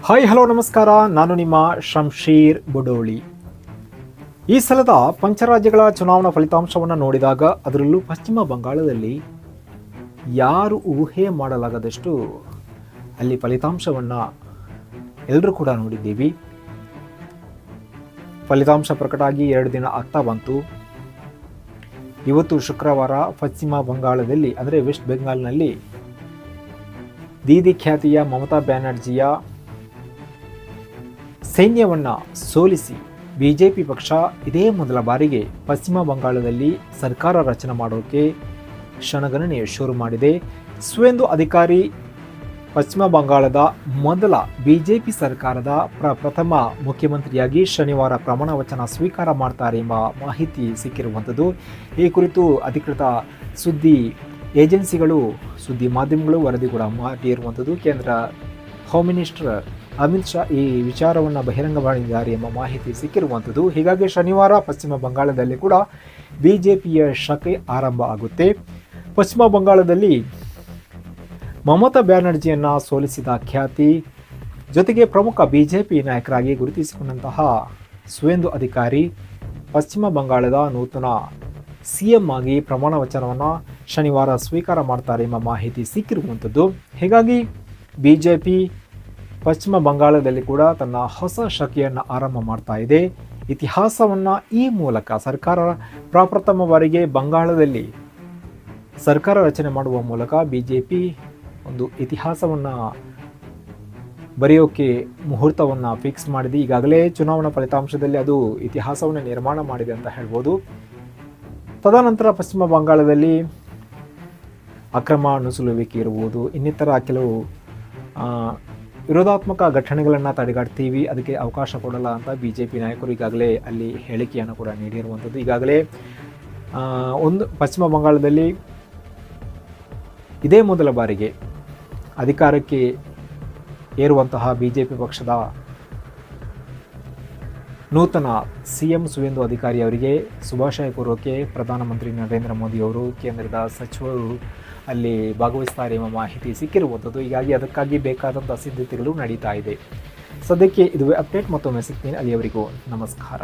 Hi hello ನಮಸ್ಕಾರ, ನಾನು ನಿಮ್ಮ ಶಂಶೀರ್ ಬುಡೋಳಿ. ಈ ಸಲದ ಪಂಚರಾಜ್ಯಗಳ ಚುನಾವಣಾ ಫಲಿತಾಂಶವನ್ನು ನೋಡಿದಾಗ ಅದರಲ್ಲೂ ಪಶ್ಚಿಮ ಬಂಗಾಳದಲ್ಲಿ ಯಾರು ಊಹೆ ಮಾಡಲಾಗದಷ್ಟು ಅಲ್ಲಿ ಫಲಿತಾಂಶವನ್ನು ಎಲ್ಲರೂ ಕೂಡ ನೋಡಿದ್ದೀವಿ. ಫಲಿತಾಂಶ ಪ್ರಕಟ ಆಗಿ 2 ದಿನ ಆಗ್ತಾ ಬಂತು. ಇವತ್ತು ಶುಕ್ರವಾರ ಪಶ್ಚಿಮ ಬಂಗಾಳದಲ್ಲಿ ಅಂದರೆ ವೆಸ್ಟ್ ಬೆಂಗಾಲ್ನಲ್ಲಿ ದೀದಿ ಖ್ಯಾತಿಯ ಮಮತಾ ಬ್ಯಾನರ್ಜಿಯ ಸೈನ್ಯವನ್ನು ಸೋಲಿಸಿ ಬಿಜೆಪಿ ಪಕ್ಷ ಇದೇ ಮೊದಲ ಬಾರಿಗೆ ಪಶ್ಚಿಮ ಬಂಗಾಳದಲ್ಲಿ ಸರ್ಕಾರ ರಚನೆ ಮಾಡೋಕ್ಕೆ ಕ್ಷಣಗಣನೆ ಶುರು ಮಾಡಿದೆ. ಸುವೇಂದು ಅಧಿಕಾರಿ ಪಶ್ಚಿಮ ಬಂಗಾಳದ ಮೊದಲ ಬಿಜೆಪಿ ಸರ್ಕಾರದ ಪ್ರಥಮ ಮುಖ್ಯಮಂತ್ರಿಯಾಗಿ ಶನಿವಾರ ಪ್ರಮಾಣ ವಚನ ಸ್ವೀಕಾರ ಮಾಡ್ತಾರೆ ಎಂಬ ಮಾಹಿತಿ ಸಿಕ್ಕಿರುವಂಥದ್ದು. ಈ ಕುರಿತು ಅಧಿಕೃತ ಸುದ್ದಿ ಏಜೆನ್ಸಿಗಳು, ಸುದ್ದಿ ಮಾಧ್ಯಮಗಳು ವರದಿ ಕೂಡ ಮಾಡಿರುವಂಥದ್ದು. ಕೇಂದ್ರ ಹೋಮ್ ಮಿನಿಸ್ಟರ್ ಅಮಿತ್ ಶಾ ಈ ವಿಚಾರವನ್ನು ಬಹಿರಂಗ ಮಾಡಿದ್ದಾರೆ ಎಂಬ ಮಾಹಿತಿ ಸಿಕ್ಕಿರುವಂಥದ್ದು. ಹೀಗಾಗಿ ಶನಿವಾರ ಪಶ್ಚಿಮ ಬಂಗಾಳದಲ್ಲಿ ಕೂಡ ಬಿಜೆಪಿಯ ಶಕೆ ಆರಂಭ ಆಗುತ್ತೆ. ಪಶ್ಚಿಮ ಬಂಗಾಳದಲ್ಲಿ ಮಮತಾ ಬ್ಯಾನರ್ಜಿಯನ್ನು ಸೋಲಿಸಿದ ಖ್ಯಾತಿ ಜೊತೆಗೆ ಪ್ರಮುಖ ಬಿಜೆಪಿ ನಾಯಕರಾಗಿ ಗುರುತಿಸಿಕೊಂಡಂತಹ ಸುವೇಂದು ಅಧಿಕಾರಿ ಪಶ್ಚಿಮ ಬಂಗಾಳದ ನೂತನ ಸಿಎಂ ಆಗಿ ಪ್ರಮಾಣ ವಚನವನ್ನು ಶನಿವಾರ ಸ್ವೀಕಾರ ಮಾಡ್ತಾರೆ ಎಂಬ ಮಾಹಿತಿ ಸಿಕ್ಕಿರುವಂಥದ್ದು. ಹೀಗಾಗಿ ಬಿಜೆಪಿ ಪಶ್ಚಿಮ ಬಂಗಾಳದಲ್ಲಿ ಕೂಡ ತನ್ನ ಹೊಸ ಶಕೆಯನ್ನು ಆರಂಭ ಮಾಡ್ತಾ ಇದೆ. ಇತಿಹಾಸವನ್ನು ಈ ಮೂಲಕ ಸರ್ಕಾರ ಪ್ರಪ್ರಥಮ ಬಾರಿಗೆ ಬಂಗಾಳದಲ್ಲಿ ಸರ್ಕಾರ ರಚನೆ ಮಾಡುವ ಮೂಲಕ ಬಿಜೆಪಿ ಒಂದು ಇತಿಹಾಸವನ್ನು ಬರೆಯೋಕ್ಕೆ ಮುಹೂರ್ತವನ್ನು ಫಿಕ್ಸ್ ಮಾಡಿದೆ. ಈಗಾಗಲೇ ಚುನಾವಣಾ ಫಲಿತಾಂಶದಲ್ಲಿ ಅದು ಇತಿಹಾಸವನ್ನು ನಿರ್ಮಾಣ ಮಾಡಿದೆ ಅಂತ ಹೇಳ್ಬೋದು. ತದನಂತರ ಪಶ್ಚಿಮ ಬಂಗಾಳದಲ್ಲಿ ಅಕ್ರಮ ನುಸುಳುವಿಕೆ ಇರುವುದು, ಇನ್ನಿತರ ಕೆಲವು ವಿರೋಧಾತ್ಮಕ ಘಟನೆಗಳನ್ನು ತಡೆಗಟ್ತೀವಿ, ಅದಕ್ಕೆ ಅವಕಾಶ ಕೊಡಲ್ಲ ಅಂತ ಬಿಜೆಪಿ ನಾಯಕರು ಈಗಾಗಲೇ ಅಲ್ಲಿ ಹೇಳಿಕೆಯನ್ನು ಕೂಡ ನೀಡಿರುವಂಥದ್ದು. ಈಗಾಗಲೇ ಪಶ್ಚಿಮ ಬಂಗಾಳದಲ್ಲಿ ಇದೇ ಮೊದಲ ಬಾರಿಗೆ ಅಧಿಕಾರಕ್ಕೆ ಏರುವಂತಹ ಬಿಜೆಪಿ ಪಕ್ಷದ ನೂತನ ಸಿಎಂ ಸುವೇಂದು ಅಧಿಕಾರಿ ಅವರಿಗೆ ಶುಭಾಶಯ ಕೋರೋಕೆ ಪ್ರಧಾನಮಂತ್ರಿ ನರೇಂದ್ರ ಮೋದಿ ಅವರು, ಕೇಂದ್ರದ ಸಚಿವರು ಅಲ್ಲಿ ಭಾಗವಹಿಸ್ತಾರೆ ಎಂಬ ಮಾಹಿತಿ ಸಿಕ್ಕಿರುವಂಥದ್ದು. ಹೀಗಾಗಿ ಅದಕ್ಕಾಗಿ ಬೇಕಾದಂಥ ಸಿದ್ಧತೆಗಳು ನಡೀತಾ ಇದೆ. ಸದ್ಯಕ್ಕೆ ಇದುವೇ ಅಪ್ಡೇಟ್. ಮತ್ತೊಮ್ಮೆ ಸಿಗ್ತೀನಿ. ಅಲ್ಲಿಯವರೆಗೂ ನಮಸ್ಕಾರ.